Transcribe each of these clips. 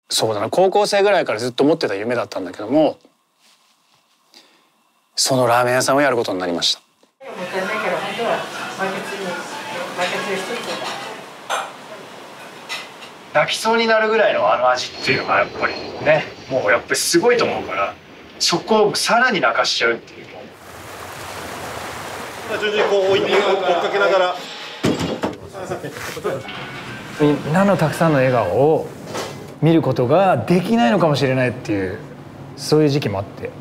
そうだな、高校生ぐらいからずっと持ってた夢だったんだけども、そのラーメン屋さんをやることになりました。泣きそうになるぐらいのあの味っていうのがやっぱりね、もうやっぱりすごいと思うから、そこをさらに泣かしちゃうっていう。徐々にこう追いかけながらみんなのたくさんの笑顔を見ることができないのかもしれないっていう、そういう時期もあって、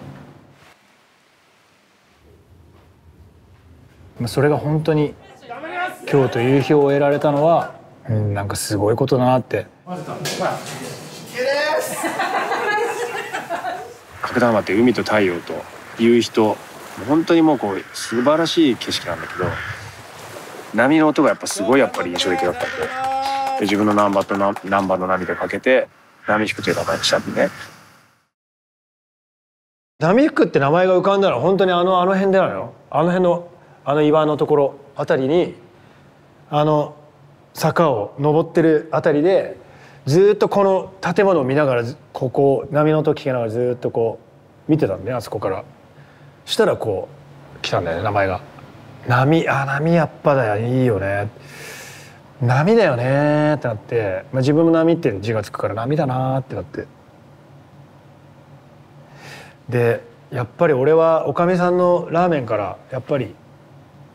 それが本当に今日という日を得られたのは、なんかすごいことだなって。角田浜って海と太陽と夕日と本当にもうこう素晴らしい景色なんだけど、波の音がやっぱすごいやっぱり印象的だったんで、自分のナンバの波でかけて波吹くという名前にしたんでね。波吹くって名前が浮かんだのは本当にあの辺でなのよ。あの辺の岩のところあたりに、坂を登ってるあたりでずっとこの建物を見ながら、ここ波の音聞きながらずっとこう見てたんで、あそこから。したらこう来たんだよね、名前が。波やっぱだよ、いいよね、波だよねってなって、自分も波って字がつくから波だなってなって、でやっぱり俺はおかみさんのラーメンからやっぱり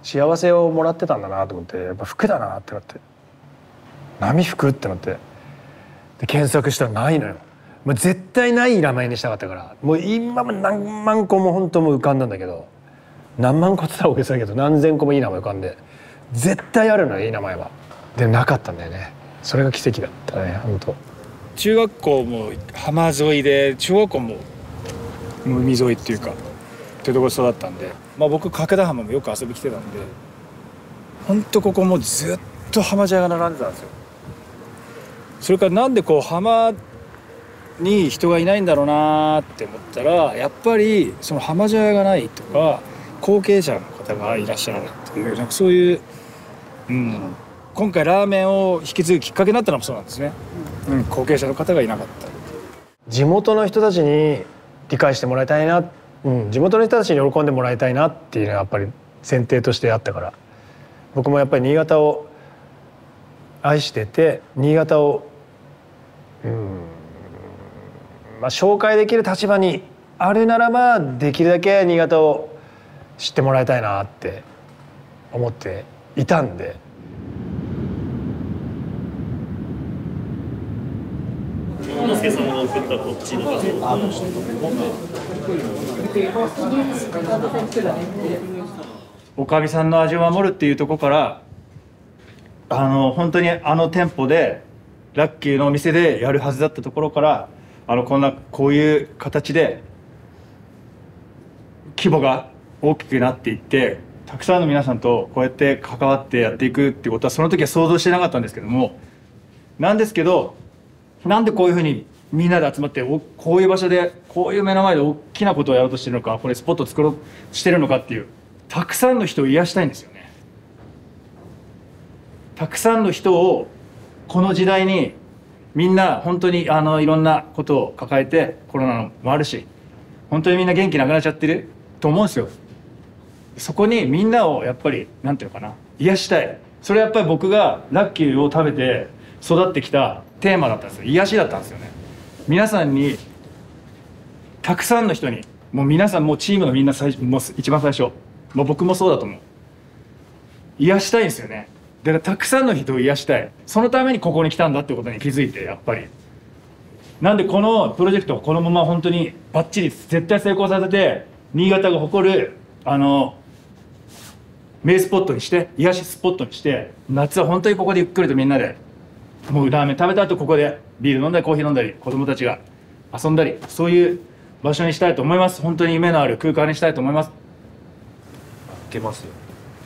幸せをもらってたんだなと思って、やっぱ服だなってなって、波服ってなって、で検索したらないのよ。もう絶対ない名前にしたかったから、もう今も何万個も本当も浮かんだんだけど、何万個って言ったら大げさだけど何千個もいい名前浮かんで、絶対あるのよいい名前は。でなかったんだよね。それが奇跡だったね本当。中学校も浜沿いで、中学校も海沿いっていうかっていうところ育ったんで、僕角田浜もよく遊び来てたんで、本当ここもうずっと浜茶屋が並んでたんですよ。それからなんでこう浜に人がいないんだろうなって思ったら、やっぱりその浜茶屋がないとか後継者の方がいらっしゃらないっていう、なんかそういう、今回ラーメンを引き継ぐきっかけになったのもそうなんですね。後継者の方がいなかった。地元の人たちに理解してもらいたいな、地元の人たちに喜んでもらいたいなっていうのはやっぱり前提としてあったから、僕もやっぱり新潟を愛してて、新潟を紹介できる立場にあるならば、できるだけ新潟を知ってもらいたいなって思っていたんで。小野助さんが送ったこっちの画像、おかみさんの味を守るっていうところから、本当に店舗でラッキーのお店でやるはずだったところから、こういう形で規模が大きくなっていって、たくさんの皆さんとこうやって関わってやっていくってことはその時は想像してなかったんですけども、なんですけど、なんでこういうふうにみんなで集まってこういう場所でこういう目の前で大きなことをやろうとしてるのか、これスポットを作ろうとしてるのかっていう、たくさんの人を癒したいんですよね。たくさんの人をこの時代に、みんな本当にいろんなことを抱えて、コロナのもあるし本当にみんな元気なくなっちゃってると思うんですよ。そこにみんなをやっぱりなんていうのかな、癒したい。それはやっぱり僕がラッキーを食べて育ってきたテーマだったんですよ。癒しだったんですよね。皆さんに、たくさんの人に、もう皆さん、もうチームのみんなもう一番最初、もう僕もそうだと思う、癒したいんですよね。だからたくさんの人を癒したい。そのためにここに来たんだってことに気づいて、やっぱりなんでこのプロジェクトをこのまま本当にバッチリ絶対成功させて、新潟が誇る名スポットにして、癒しスポットにして、夏は本当にここでゆっくりとみんなで、もうラーメン食べた後ここでビール飲んだりコーヒー飲んだり、子供たちが遊んだり、そういう場所にしたいと思います。本当に夢のある空間にしたいと思います。いけますよ。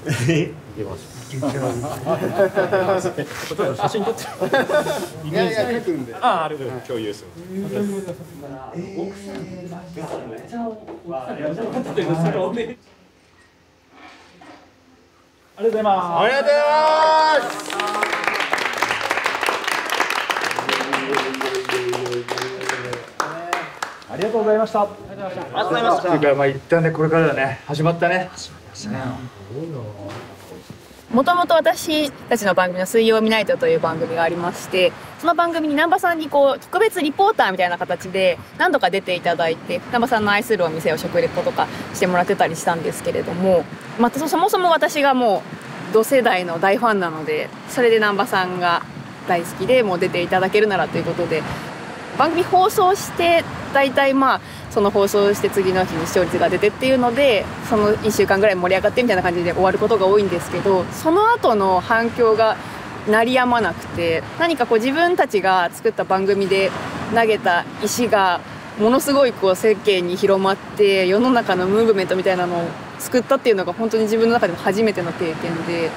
いけます。写真撮っていやいや書くんで、ありがとうございます。共有する。ありがとうございます。ありがとうございます。ありがとうございます。りがとうございました。ありがとうございました。というか、まあ一旦ね、これからだね、始まったね。もともと私たちの番組の水曜ミナイトという番組がありまして、その番組に南波さんにこう特別リポーターみたいな形で何度か出ていただいて、南波さんの愛するお店を食レポとかしてもらってたりしたんですけれども、そもそも私がもう同世代の大ファンなので、それで南波さんが大好きでもう出ていただけるならということで、番組放送して大体その放送して次の日に視聴率が出てっていうので、その1週間ぐらい盛り上がってみたいな感じで終わることが多いんですけど、その後の反響が鳴りやまなくて、何かこう自分たちが作った番組で投げた石がものすごいこう世間に広まって世の中のムーブメントみたいなのを作ったっていうのが本当に自分の中でも初めての経験で。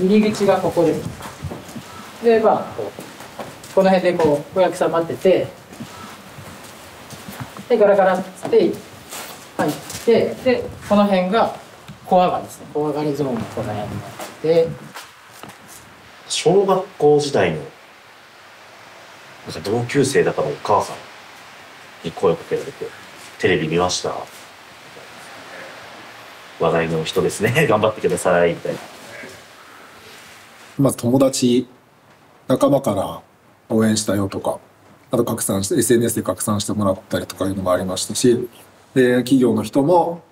入り口がここで、でこの辺でこうお客さん待ってて、でガラガラって入って、でこの辺が小上がりですね。小上がりゾーンがこの辺になって、小学校時代のなんか同級生だからお母さんに声をかけられて「テレビ見ました」話題の人ですね頑張ってくださいみたいな。まず友達仲間から応援したよとか、あと拡散して SNS で拡散してもらったりとかいうのもありましたし、で企業の人も、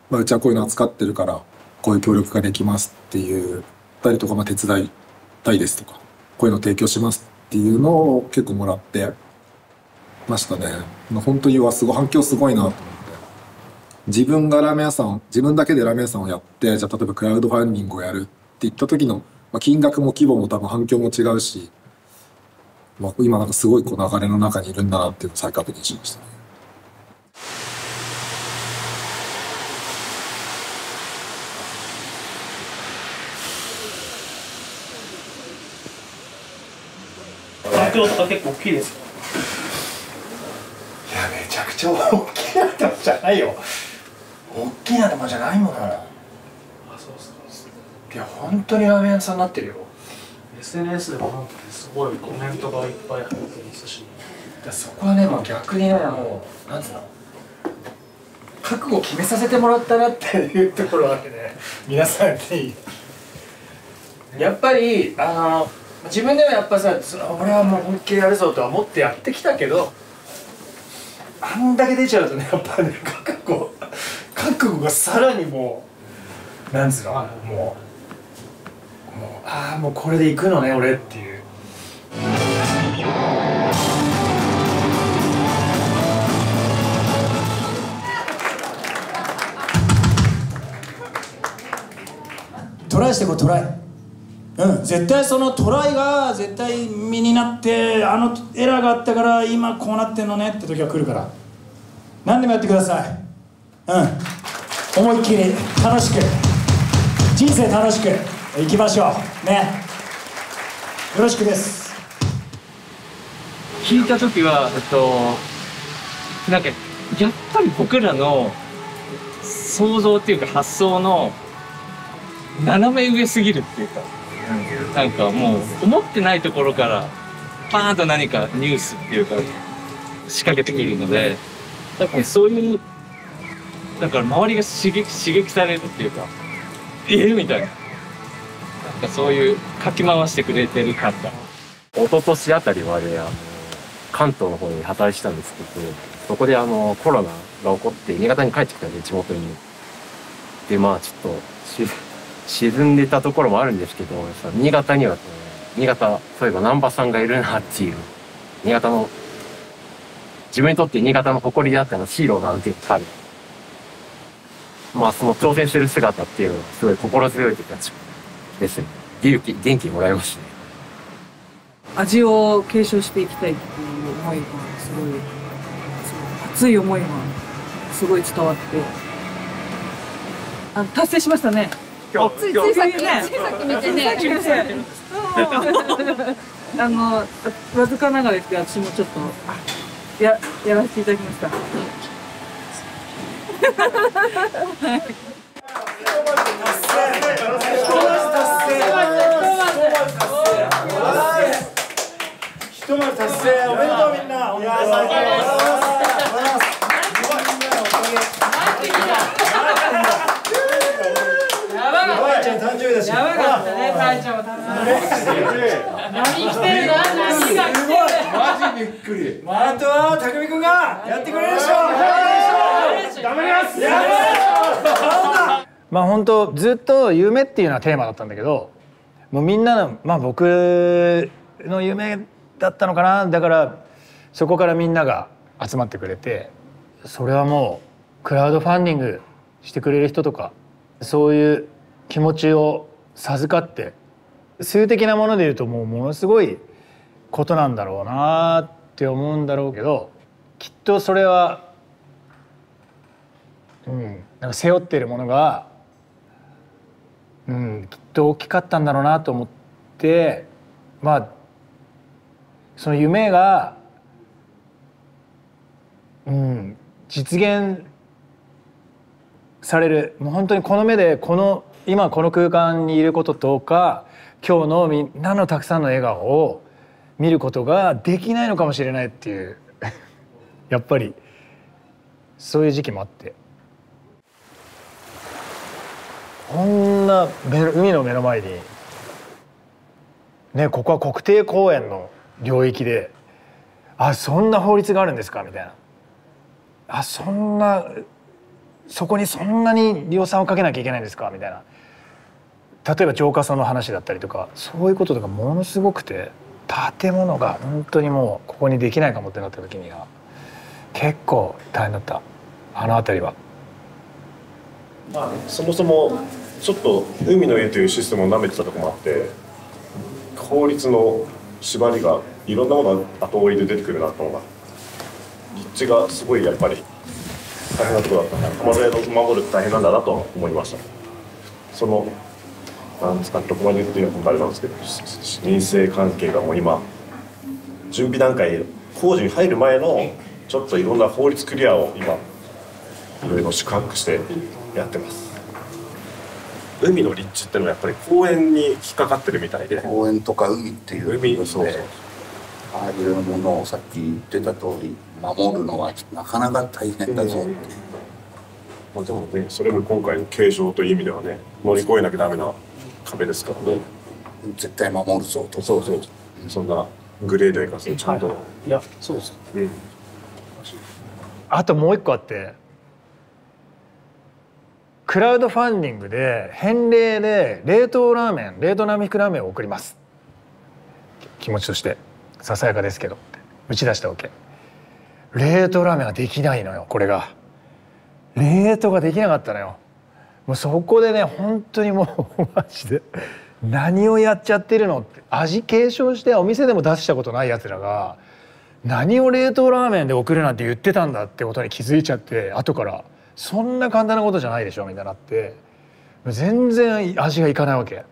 うちはこういうの扱ってるからこういう協力ができますっていうたりとか、手伝いたいですとかこういうの提供しますっていうのを結構もらってましたね。本当にすごい反響すごいなと思って、自分がラーメン屋さん、自分だけでラーメン屋さんをやって、じゃあ例えばクラウドファンディングをやるって言った時の金額も規模も多分反響も違うし、今なんかすごいこう流れの中にいるんだなっていうのを再確認しましたね。反響とか結構大きいですか？いや、めちゃくちゃ大きな玉じゃないよ。大きな玉じゃないもの。あ、そうですか。いや、本当にラーメン屋さんになってるよ。SNS でもなんかすごいコメントがいっぱい入ってますし、そこはね、逆にね、もうなんつうの、覚悟決めさせてもらったなっていうところはあってね、皆さんにやっぱり自分ではやっぱさ、俺はもう本気でやるぞとは思ってやってきたけど、あんだけ出ちゃうとね、やっぱね、覚悟がさらにもうなんつうの、もうこれで行くのね俺っていう。トライしてこい、トライ。絶対そのトライが絶対身になって、あのエラーがあったから今こうなってんのねって時が来るから、何でもやってください。思いっきり楽しく、人生楽しくいきましょうね。よろしくです。聞いた時はなんかやっぱり僕らの想像っていうか発想の斜め上すぎるっていうか、なんかもう思ってないところからパーンと何かニュースっていうか仕掛けてくるので、だからそういうだから周りが刺激されるっていうか、みたいな、なんかそういうかき回してくれてる感が。一昨年あたりまで関東の方に働いてたんですけど、そこでコロナが起こって新潟に帰ってきたんで、地元に。でちょっと沈んでたところもあるんですけど、新潟にはそういえば難波さんがいるなっていう、新潟の自分にとって新潟の誇りであったのヒーローなんていうかある。その挑戦する姿っていうのはすごい心強いというかですね。元気もらいましたね。味を継承していきたいっていう思いがすごい熱い思いがすごい伝わって、達成しましたね。ついさっき見てね。わずかながらですけど、私もちょっとやらせていただきました。ひとまず達成、おめでとうみんな。おめでとう。たいちゃん誕生日だし。やばかったね、たいちゃんも誕生日。何来てるな、何が来てる。マジびっくり。あとはたくみくんがやってくれるでしょ。頑張ります。まあ本当ずっと夢っていうのはテーマだったんだけど、もうみんなの僕の夢だったのかな。だからそこからみんなが集まってくれて、それはもうクラウドファンディングしてくれる人とか、そういう気持ちを授かって、数的なものでいうともうものすごいことなんだろうなって思うんだろうけど、きっとそれはなんか背負っているものが、きっと大きかったんだろうなと思って、まあその夢が、実現される、もう本当にこの目で今この空間にいることとか、今日のみんなのたくさんの笑顔を見ることができないのかもしれないっていうやっぱりそういう時期もあって、こんな海の目の前にね、ここは国定公園の領域で、そんな法律があるんですかみたいな、そこにそんなに予算をかけなきゃいけないんですかみたいな、例えば浄化槽の話だったりとか、そういうこととかものすごくて、建物が本当にもうここにできないかもってなった時には結構大変だった、あの辺りは。そもそもちょっと海の家というシステムを舐めてたところもあって、法律の縛りがいろんなものが後追いで出てくるなってのが、立地がすごいやっぱり大変なところだったから、浜辺を守るって大変なんだなと思いました。そのなんですか、どこまで言っていいのかあれなんですけど、民生関係がもう今準備段階、工事に入る前のちょっといろんな法律クリアを今いろいろ宿泊してやってます。海の立地ってのはやっぱり公園に引っかかってるみたいで、公園とか海っていう海、そう、ああいうものをさっき言ってた通り守るのはなかなか大変だぞっていう。でもね、それも今回の継承という意味ではね、乗り越えなきゃダメな壁ですからね。絶対守るぞと。そう、そんなグレードいかずちゃんと。いや、そうです。あともう一個あって、クラウドファンディングで返礼で冷凍ラーメン、冷凍並木ラーメンを送ります。気持ちとしてささやかですけどって打ち出したわけ。冷凍ラーメンができないのよ、これが。冷凍ができなかったのよ。もうそこでね、本当にもうマジで何をやっちゃってるのって、味継承してお店でも出したことないやつらが何を冷凍ラーメンで送るなんて言ってたんだってことに気づいちゃって、後からそんな簡単なことじゃないでしょみたいになって、全然味がいかないわけ。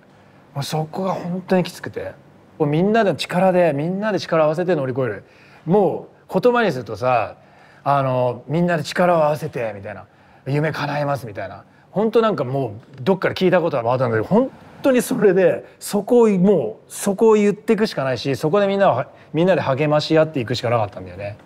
もうそこが本当にきつくて、みんなで力を合わせて乗り越える。もう言葉にするとさ、みんなで力を合わせてみたいな、夢叶えますみたいな、本当なんかもうどっから聞いたことはあったんだけど、本当にそれでそこを言っていくしかないし、そこでみんなで励まし合っていくしかなかったんだよね。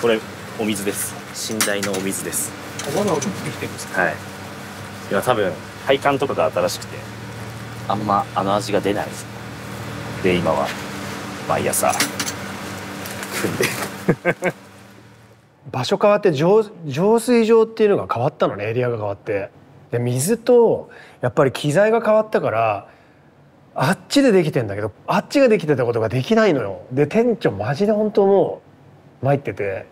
これお水です。寝台のお水です。泡が落ちてきてるんですか？はい。いや多分配管とかが新しくてあんまあの味が出ないです。で今は毎朝汲んで場所変わって浄水場っていうのが変わったのね、エリアが変わって。で水とやっぱり機材が変わったからあっちでできてんだけどあっちができてたことができないのよ。で店長マジで本当もう参ってて。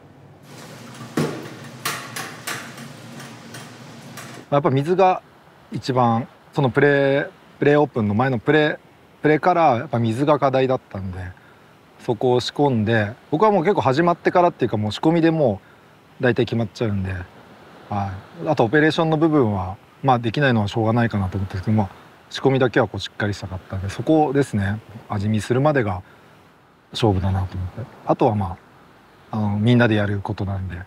やっぱ水が一番そのプレーオープンの前のプレからやっぱ水が課題だったんで、そこを仕込んで、僕はもう結構始まってからっていうかもう仕込みでもう大体決まっちゃうんで、はい、あとオペレーションの部分はまあできないのはしょうがないかなと思ってるけど、まあ、仕込みだけはこうしっかりしたかったんで、そこですね、味見するまでが勝負だなと思って、あとはまあみんなでやることなんで、はい。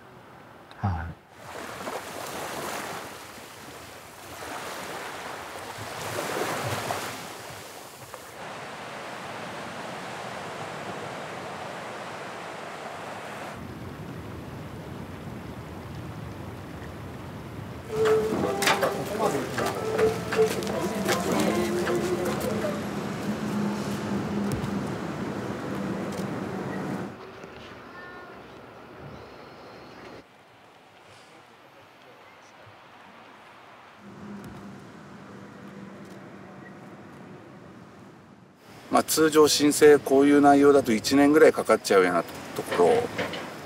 まあ、通常申請こういう内容だと1年ぐらいかかっちゃうようなところを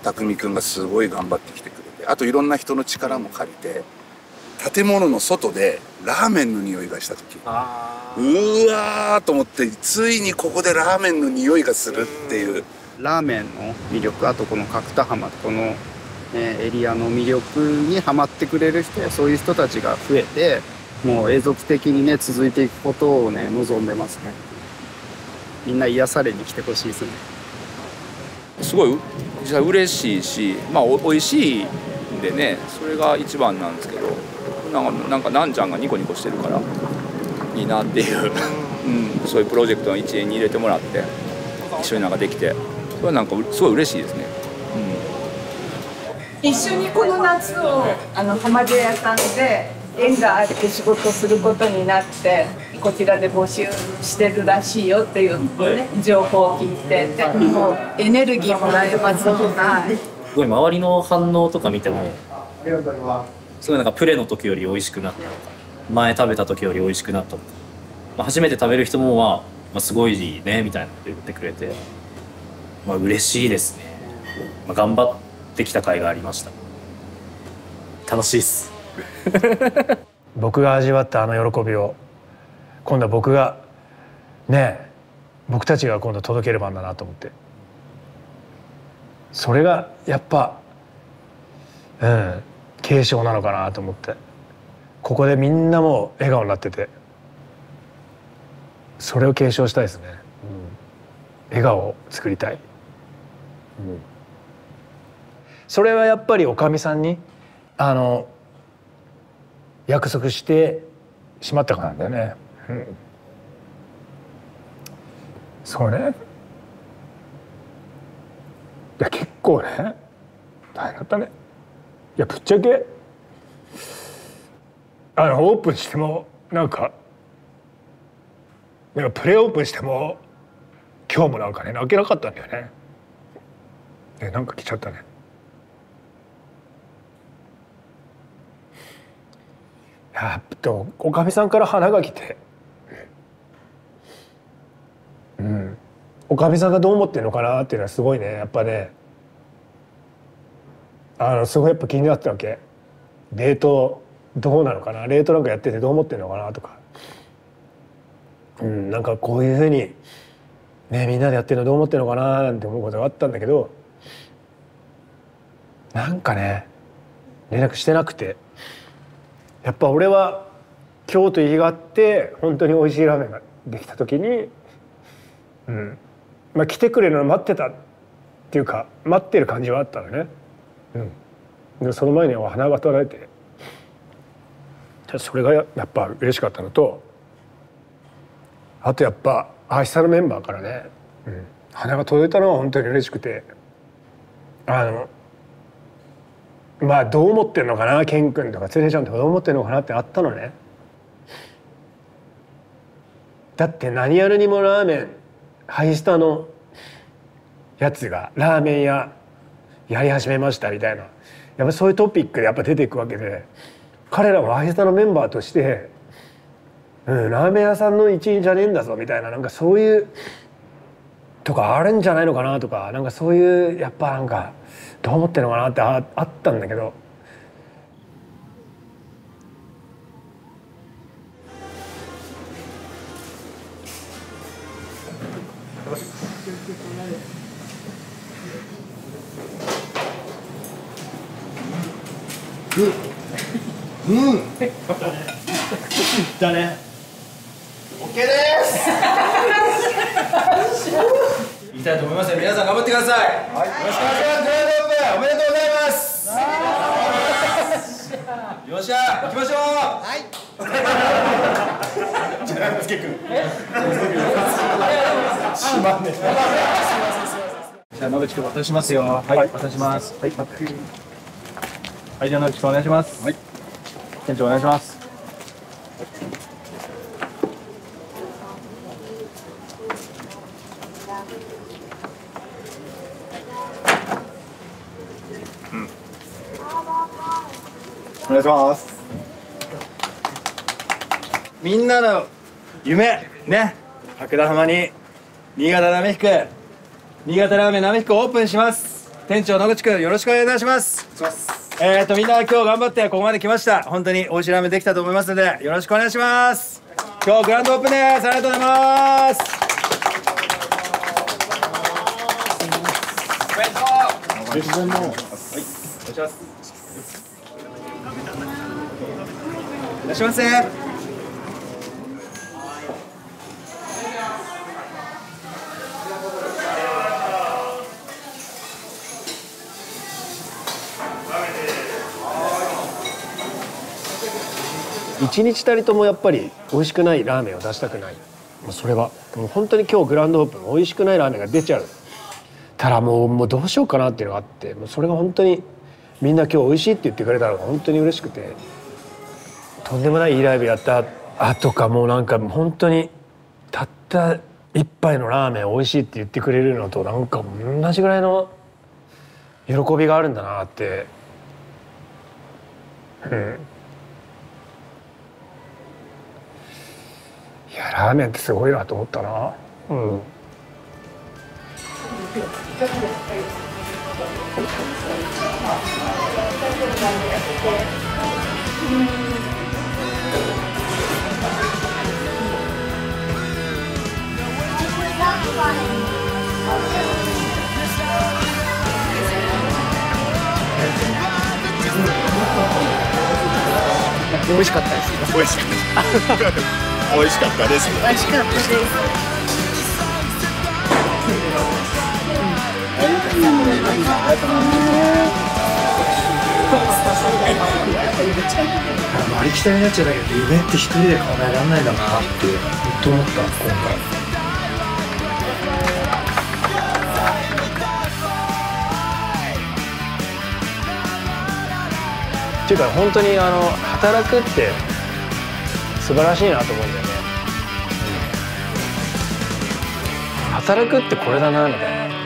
匠君がすごい頑張ってきてくれて、あといろんな人の力も借りて、建物の外でラーメンの匂いがした時、うわーと思って、ついにここでラーメンの匂いがするっていう。ラーメンの魅力、あとこの角田浜このエリアの魅力にハマってくれる人、そういう人たちが増えて、もう永続的にね続いていくことをね望んでますね。みんな癒されに来てほしいですね。すごい実際嬉しいし、まあ美味しいんでね、それが一番なんですけど、なんかなんちゃんがニコニコしてるからいいなっていう、うん、そういうプロジェクトの一員に入れてもらって一緒になんかできて、それはなんかすごい嬉しいですね。一緒にこの夏を浜辺屋さんで縁があって仕事することになって、こちらで募集してるらしいよっていう、ね、情報を聞いて、もうエネルギーもらえます。すごい周りの反応とか見てもすごいなんかプレの時より美味しくなったとか、前食べた時より美味しくなったとか、まあ、初めて食べる人もまあすごいねみたいなこと言ってくれて、まあ嬉しいですね。まあ、頑張ってきた甲斐がありました。楽しいっす僕が味わったあの喜びを今度は僕がね、僕たちが今度届ける番だなと思って、それがやっぱ継承なのかなと思って、ここでみんなも笑顔になってて、それを継承したいですね、笑顔を作りたい、それはやっぱりおかみさんに約束してしまったからなんだよね、そうね。いや結構ね大変だったね。いやぶっちゃけオープンしてもなんかプレオープンしても今日もなんかね泣けなかったんだよね。でなんか来ちゃったね。やっとおかみさんから花が来て、おかみさんがどう思ってるのかなっていうのはすごいね、やっぱねすごいやっぱ気になってたわけ。冷凍どうなのかな、冷凍なんかやっててどう思ってるのかなとか、なんかこういうふうにねみんなでやってるのどう思ってるのかななんて思うことがあったんだけど、なんかね連絡してなくて、やっぱ俺は今日という日があって本当に美味しいラーメンができた時に、来てくれるのを待ってたっていうか待ってる感じはあったのね。でその前には花が取られて、それがやっぱ嬉しかったのと、あとやっぱ明日のメンバーからね、花が届いたのは本当に嬉しくて、まあどう思ってんのかな、ケン君とかつねちゃんとかどう思ってんのかなってあったのね。だって何やるにもラーメンハイスタのやつがラーメン屋やり始めましたみたいな、やっぱそういうトピックでやっぱ出ていくわけで、彼らはハイスタのメンバーとして、ラーメン屋さんの一員じゃねえんだぞみたいな、なんかそういうとかあるんじゃないのかなとか、なんかそういうやっぱなんかどう思ってるのかなってあったんだけど。だね。OK です。いきたいと思いますよ。皆さん頑張ってください。よろしくお願いします。グランドオープンおめでとうございます。よっしゃ、行きましょう。はい。じゃあ、つけくん。しまんね。じゃあ、野口くん渡しますよ。はい、渡します。はい、はい、じゃあ野口くんお願いします。はい。店長お願いします。お願いします。みんなの夢ね、白田浜に新潟なめひく、新潟ラーメンなめひくオープンします。店長野口くんよろしくお願いします。みんな今日頑張ってここまで来ました。本当に美味しいラーメンできたと思いますのでよろしくお願いします。今日グランドオープンです。ありがとうございます。おめでとうございます。はい、お願いします。いらっしゃいませ。一日たりともやっぱり美味しくないラーメンを出したくない。もうそれはもう本当に今日グランドオープン美味しくないラーメンが出ちゃうたらもうどうしようかなっていうのがあって、もうそれが本当にみんな今日美味しいって言ってくれたのが本当に嬉しくて、とんでもないいいライブやった後かもうなんか本当にたった一杯のラーメン美味しいって言ってくれるのとなんか同じぐらいの喜びがあるんだなって。いやラーメンってすごいなと思ったな。美味しかったです。美味しかった。美味しかったです。美味しかったです。ありきたりになっちゃうんだけど、夢って一人で叶えられないんだなって本当思った今回。っていうか本当に働くって素晴らしいなと思うんだよね。働くってこれだなみたいな。